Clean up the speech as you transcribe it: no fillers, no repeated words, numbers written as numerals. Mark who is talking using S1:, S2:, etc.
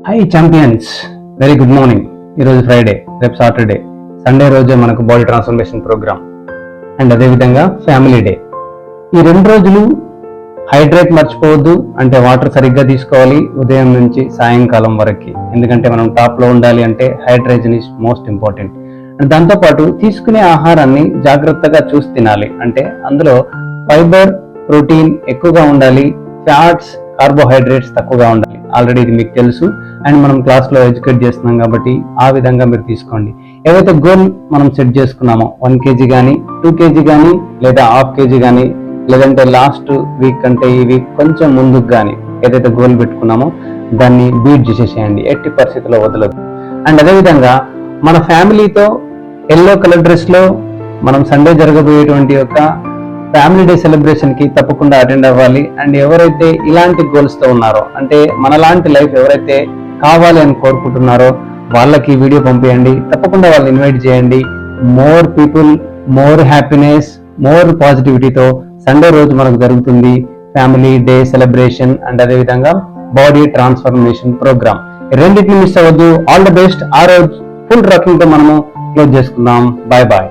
S1: Hi champions, very good morning. ఈరోజు Friday, రేపు Saturday, Sunday రోజే మనకు బాడీ ట్రాన్స్ఫర్మేషన్ ప్రోగ్రామ్ అండ్ అదేవిధంగా ఫ్యామిలీ డే. ఈ 2 రోజులు హైడ్రేట్ మర్చిపోవద్దు, అంటే వాటర్ సరిగ్గా తీసుకోవాలి ఉదయం నుంచి సాయంకాలం వరకు. ఎందుకంటే మనం టాప్లో ఉండాలి అంటే hydration is most important. And దాంతోపాటు తీసుకునే ఆహారాన్ని జాగ్రత్తగా చూసి తినాలి. అంటే అందులో ఫైబర్, ప్రోటీన్ ఎక్కువగా ఉండాలి, ఫ్యాట్స్, కార్బోహైడ్రేట్స్ తక్కువగా ఉండాలి. ఆల్రెడీ ఇది మీకు తెలుసు అండ్ మనం క్లాస్లో ఎడ్యుకేట్ చేస్తున్నాం కాబట్టి ఆ విధంగా మీరు తీసుకోండి. ఏవైతే గోల్ మనం సెట్ చేసుకున్నామో 1 kg కానీ 2 kg కానీ లేదా 1/2 kg కానీ లేదంటే లాస్ట్ వీక్ అంటే ఈ వీక్ కొంచెం ముందుకు కానీ ఏదైతే గోల్ పెట్టుకున్నామో దాన్ని బీట్ చేసేసేయండి, ఎట్టి పరిస్థితుల్లో వదలదు. అండ్ అదేవిధంగా మన ఫ్యామిలీతో ఎల్లో కలర్ డ్రెస్లో మనం సండే జరగబోయేటువంటి యొక్క ఫ్యామిలీ డే సెలబ్రేషన్ కి తప్పకుండా అటెండ్ అవ్వాలి. అండ్ ఎవరైతే ఇలాంటి గోల్స్ తో ఉన్నారో, అంటే మనలాంటి లైఫ్ ఎవరైతే కావాలి అని కోరుకుంటున్నారో వాళ్ళకి వీడియో పంపించండి, తప్పకుండా వాళ్ళు ఇన్వైట్ చేయండి. More people, more happiness, more పాజిటివిటీతో సండే రోజు మనకు జరుగుతుంది ఫ్యామిలీ డే సెలబ్రేషన్ అండ్ అదేవిధంగా బాడీ ట్రాన్స్ఫర్మేషన్ ప్రోగ్రామ్. రెండింటిని మిస్ అవ్వద్దు. All the best. ఆ రోజు ఫుల్ రకింగ్ తో మనము క్లోజ్ చేసుకుందాం. Bye bye.